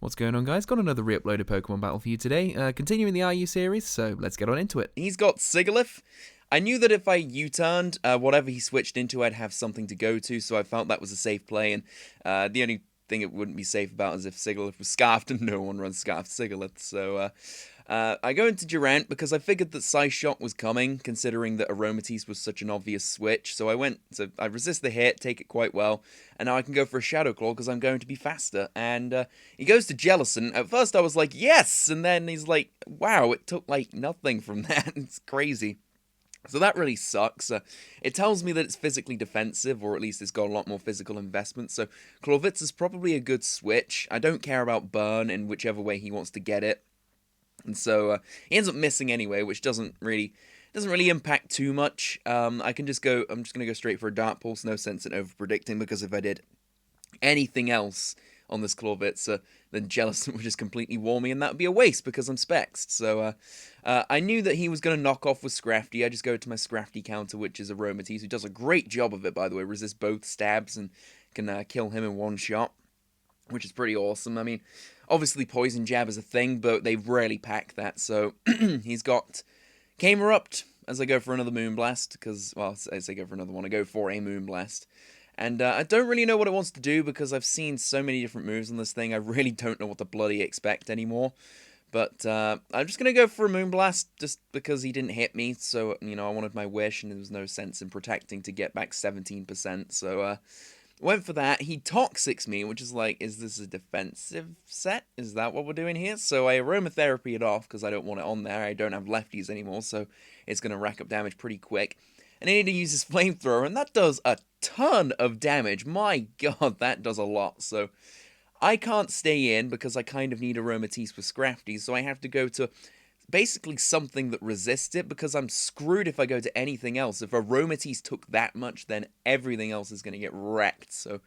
What's going on, guys? Got another re-uploaded Pokemon battle for you today. Continuing the RU series, so let's get on into it. He's got Sigilyph. I knew that if I U-turned, whatever he switched into, I'd have something to go to, so I felt that was a safe play, and the only thing it wouldn't be safe about is if Sigilyph was Scarfed, and no one runs Scarfed Sigilyph, so I go into Durant because I figured that Psyshock was coming, considering that Aromatisse was such an obvious switch, so I resist the hit, take it quite well, and now I can go for a Shadow Claw because I'm going to be faster, and he goes to Jellicent. At first I was like, yes, and then he's like, wow, it took like nothing from that, it's crazy. So that really sucks. It tells me that it's physically defensive, or at least it's got a lot more physical investment, so Corvik's is probably a good switch. I don't care about burn in whichever way he wants to get it. And so he ends up missing anyway, which doesn't really impact too much. I'm just going to go straight for a Dark Pulse, no sense in over-predicting, because if I did anything else on this Corvik's, then Jellicent would just completely wall me, and that would be a waste because I'm spexed. So I knew that he was going to knock off with Scrafty. I just go to my Scrafty counter, which is Aromatisse, who does a great job of it, by the way. Resists both stabs and can kill him in one shot, which is pretty awesome. I mean, obviously Poison Jab is a thing, but they rarely pack that. So he's got Camerupt as I go for another Moonblast, because, well, as I go for another one, I go for a Moonblast. And I don't really know what it wants to do because I've seen so many different moves on this thing. I really don't know what to bloody expect anymore. But I'm just going to go for a Moonblast just because he didn't hit me. So, you know, I wanted my wish and there was no sense in protecting to get back 17%. So went for that. He Toxics me, which is like, is this a defensive set? Is that what we're doing here? So I Aromatherapy it off because I don't want it on there. I don't have lefties anymore, so it's going to rack up damage pretty quick. And I need to use his Flamethrower, and that does a ton of damage. My god, that does a lot. So I can't stay in because I kind of need Aromatisse with Scrafty, so I have to go to basically something that resists it, because I'm screwed if I go to anything else. If Aromatisse took that much, then everything else is going to get wrecked. So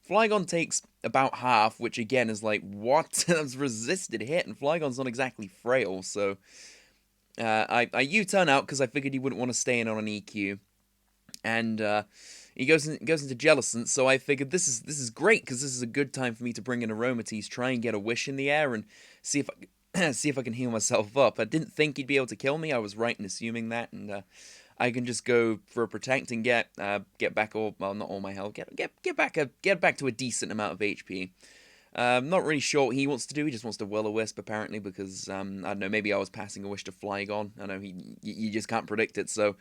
Flygon takes about half, which again is like, what? That's resisted hit, and Flygon's not exactly frail, so I U-turn out because I figured he wouldn't want to stay in on an EQ, and he goes into Jellicent. So I figured this is great because this is a good time for me to bring in Aromatisse, try and get a wish in the air, and see if I can heal myself up. I didn't think he'd be able to kill me. I was right in assuming that, and I can just go for a Protect and get back all, well, not all my health, get back to a decent amount of HP. Not really sure what he wants to do. He just wants to Will-O-Wisp, apparently, because, I don't know, maybe I was passing a wish to Flygon. I know you just can't predict it, so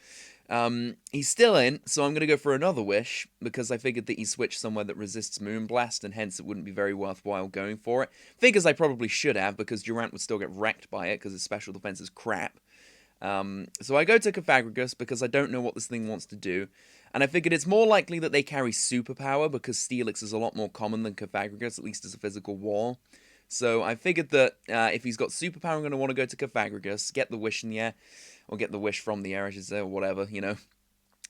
he's still in, so I'm going to go for another wish, because I figured that he switched somewhere that resists Moonblast, and hence it wouldn't be very worthwhile going for it. Figures I probably should have, because Durant would still get wrecked by it, because his special defense is crap. So I go to Cofagrigus because I don't know what this thing wants to do. And I figured it's more likely that they carry Superpower because Steelix is a lot more common than Cofagrigus, at least as a physical wall. So I figured that if he's got Superpower, I'm going to want to go to Cofagrigus, get the Wish in the air, or get the Wish from the air, I should say, or whatever, you know.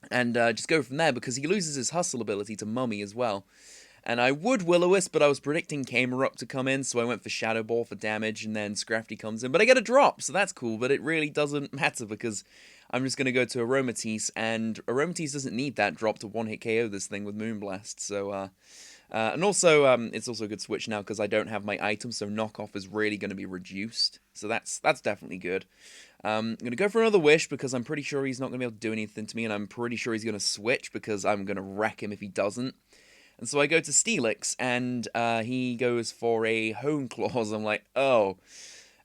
And just go from there because he loses his Hustle ability to Mummy as well. And I would Will-O-Wisp, but I was predicting Camerupt to come in, so I went for Shadow Ball for damage, and then Scrafty comes in. But I get a drop, so that's cool, but it really doesn't matter because I'm just going to go to Aromatisse, and Aromatisse doesn't need that drop to one-hit KO this thing with Moonblast. So, and also, it's also a good switch now because I don't have my item, so knockoff is really going to be reduced. So that's definitely good. I'm going to go for another Wish because I'm pretty sure he's not going to be able to do anything to me, and I'm pretty sure he's going to switch because I'm going to wreck him if he doesn't. And so I go to Steelix, and he goes for a Hone Claws. I'm like, oh.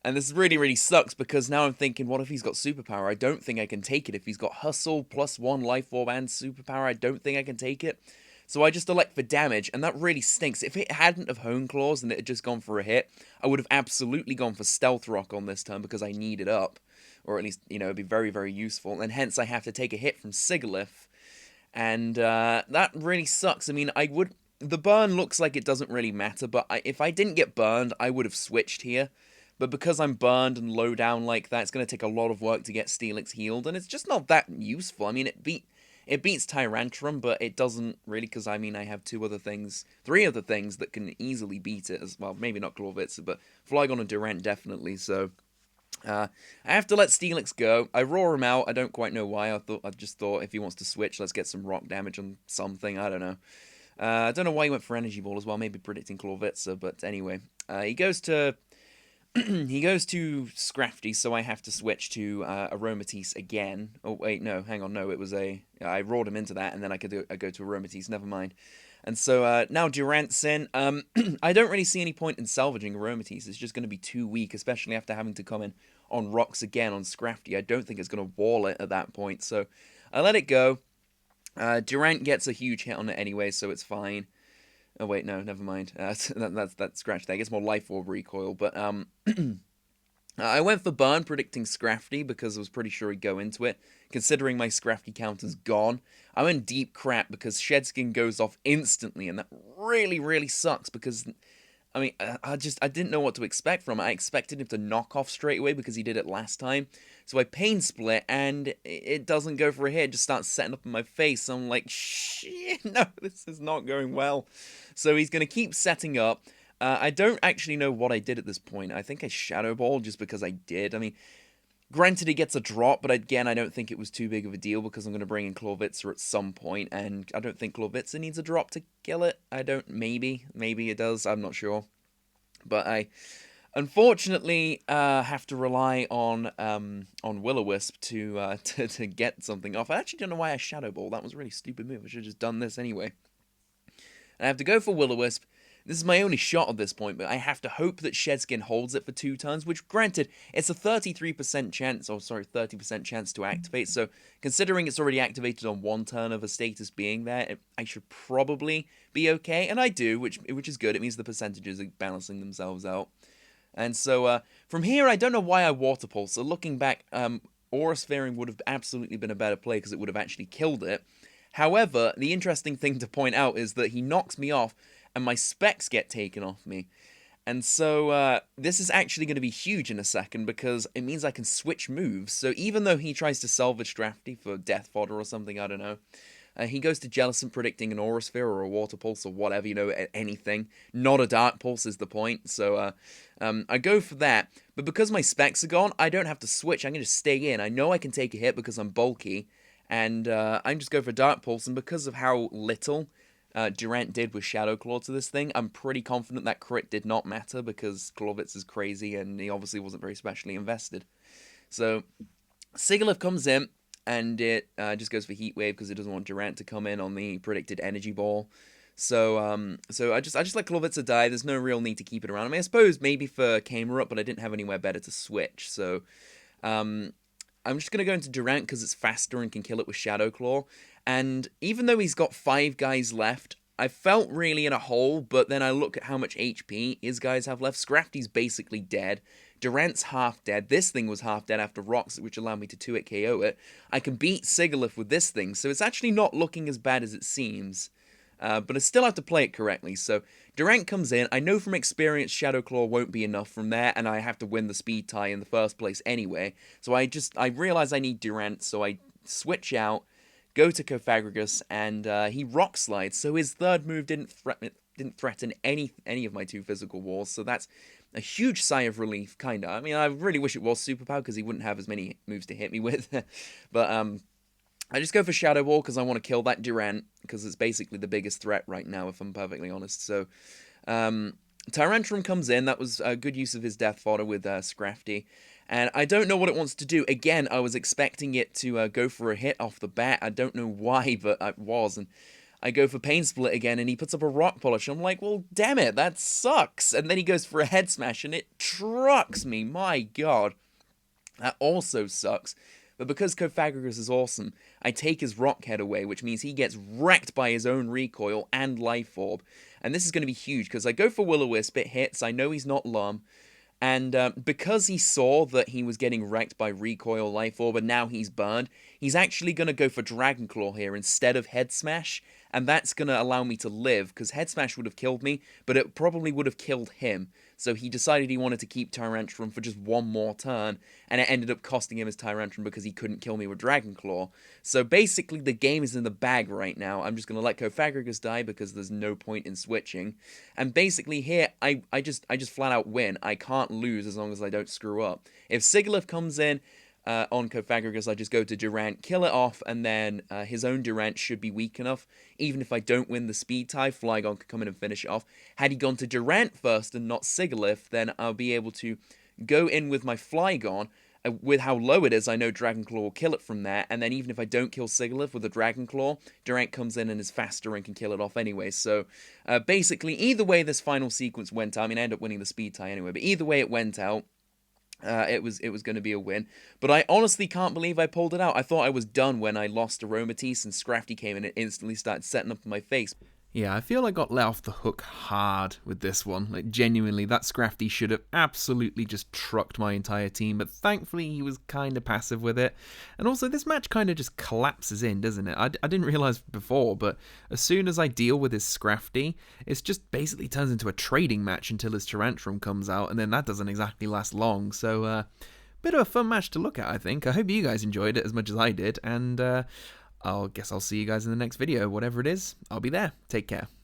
And this really sucks, because now I'm thinking, what if he's got Superpower? I don't think I can take it. If he's got Hustle, +1 Life Orb, and Superpower, I don't think I can take it. So I just elect for damage, and that really stinks. If it hadn't have Hone Claws and it had just gone for a hit, I would have absolutely gone for Stealth Rock on this turn, because I need it up. Or at least, you know, it'd be very useful. And hence, I have to take a hit from Sigilyph. And that really sucks. I mean, the burn looks like it doesn't really matter, but if I didn't get burned, I would have switched here. But because I'm burned and low down like that, it's going to take a lot of work to get Steelix healed, and it's just not that useful. I mean, it beats Tyrantrum, but it doesn't really, because, I mean, I have three other things that can easily beat it as well. Maybe not Corvik's, but Flygon and Durant definitely, so I have to let Steelix go. I roar him out. I don't quite know why. I just thought if he wants to switch, let's get some rock damage on something. I don't know. I don't know why he went for Energy Ball as well. Maybe predicting Corvik's, but anyway. He goes to he goes to Scrafty, so I have to switch to Aromatisse again. Oh wait, no, hang on, no, it was I roared him into that, and then I go to Aromatisse. Never mind. And so now Durant's in. I don't really see any point in salvaging Aromatisse. It's just going to be too weak, especially after having to come in on rocks again on Scrafty. I don't think it's going to wall it at that point, so I let it go. Durant gets a huge hit on it anyway, so it's fine. Oh wait, no, never mind. That's scratch there. It gets more life orb recoil, but I went for burn, predicting Scrafty because I was pretty sure he'd go into it. Considering my Scrafty counter's gone, I went deep crap because Shedskin goes off instantly, and that really sucks because I mean, I didn't know what to expect from it. I expected him to knock off straight away because he did it last time. So I pain split and it doesn't go for a hit. It just starts setting up in my face. I'm like, shit, no, this is not going well. So he's going to keep setting up. I don't actually know what I did at this point. I think I Shadow Ball just because I did. I mean, granted, he gets a drop, but again, I don't think it was too big of a deal because I'm going to bring in Clawvitzer at some point, and I don't think Clawvitzer needs a drop to kill it. Maybe it does, I'm not sure. But I, unfortunately, have to rely on Will-O-Wisp to get something off. I actually don't know why I Shadow Ball. That was a really stupid move. I should have just done this anyway. And I have to go for Will-O-Wisp. This is my only shot at this point, but I have to hope that Shedskin holds it for 2 turns, which, granted, it's a 33% chance, 30% chance to activate, so considering it's already activated on 1 turn of a status being there, I should probably be okay, and I do, which is good. It means the percentages are balancing themselves out. And so, from here, I don't know why I Water Pulse, so looking back, Aura Sphering would have absolutely been a better play, because it would have actually killed it. However, the interesting thing to point out is that he knocks me off, and my specs get taken off me. And so this is actually going to be huge in a second because it means I can switch moves. So even though he tries to salvage Drafty for death fodder or something, I don't know, he goes to Jellicent predicting an Aura Sphere or a Water Pulse or whatever, anything. Not a Dark Pulse is the point. So I go for that. But because my specs are gone, I don't have to switch. I can just stay in. I know I can take a hit because I'm bulky. And I just go for Dark Pulse. And because of how little Durant did with Shadow Claw to this thing, I'm pretty confident that crit did not matter because Clawvitz is crazy and he obviously wasn't very specially invested. So Sigilyph comes in and it just goes for Heat Wave because it doesn't want Durant to come in on the predicted Energy Ball. So I just let Clawvitz die. There's no real need to keep it around. I mean, I suppose maybe for Camerupt, but I didn't have anywhere better to switch. So I'm just going to go into Durant because it's faster and can kill it with Shadow Claw. And even though he's got 5 guys left, I felt really in a hole, but then I look at how much HP his guys have left. Scrafty's basically dead. Durant's half dead. This thing was half dead after rocks, which allowed me to 2-hit KO it. I can beat Sigilyph with this thing, so it's actually not looking as bad as it seems. But I still have to play it correctly. So Durant comes in. I know from experience Shadow Claw won't be enough from there, and I have to win the speed tie in the first place anyway. So I realize I need Durant, so I switch out, go to Cofagrigus, and he rock slides. So his third move didn't threaten any of my 2 physical walls. So that's a huge sigh of relief, kinda. I mean, I really wish it was superpower because he wouldn't have as many moves to hit me with. But I just go for Shadow Ball because I want to kill that Durant because it's basically the biggest threat right now, if I'm perfectly honest. So Tyrantrum comes in. That was a good use of his death fodder with Scrafty. And I don't know what it wants to do. Again, I was expecting it to go for a hit off the bat. I don't know why, but it was. And I go for Pain Split again, and he puts up a Rock Polish. I'm like, well, damn it, that sucks. And then he goes for a Head Smash, and it trucks me. My God. That also sucks. But because Cofagrigus is awesome, I take his Rock Head away, which means he gets wrecked by his own recoil and Life Orb. And this is going to be huge, because I go for Will-O-Wisp, it hits, I know he's not Lum. And because he saw that he was getting wrecked by Recoil, Life Orb, and now he's burned, he's actually going to go for Dragon Claw here instead of Head Smash, and that's going to allow me to live, because Head Smash would have killed me, but it probably would have killed him. So he decided he wanted to keep Tyrantrum for just 1 more turn, and it ended up costing him his Tyrantrum because he couldn't kill me with Dragon Claw. So basically the game is in the bag right now. I'm just going to let Cofagrigus die because there's no point in switching. And basically here, I just flat out win. I can't lose as long as I don't screw up. If Sigilyph comes in, on Cophagragus, I just go to Durant, kill it off, and then his own Durant should be weak enough. Even if I don't win the speed tie, Flygon could come in and finish it off. Had he gone to Durant first and not Sigilyph, then I'll be able to go in with my Flygon. With how low it is, I know Dragon Claw will kill it from there, and then even if I don't kill Sigilyph with a Dragon Claw, Durant comes in and is faster and can kill it off anyway. So basically, either way this final sequence went out, I mean, I ended up winning the speed tie anyway, but either way it went out, it was going to be a win. But I honestly can't believe I pulled it out. I thought I was done when I lost Aromatisse and Scrafty came in and instantly started setting up in my face. Yeah, I feel I got let off the hook hard with this one. Like, genuinely, that Scrafty should have absolutely just trucked my entire team, but thankfully he was kind of passive with it. And also, this match kind of just collapses in, doesn't it? I didn't realise before, but as soon as I deal with his Scrafty, it just basically turns into a trading match until his Tyrantrum comes out, and then that doesn't exactly last long. So, bit of a fun match to look at, I think. I hope you guys enjoyed it as much as I did, and I guess I'll see you guys in the next video. Whatever it is, I'll be there. Take care.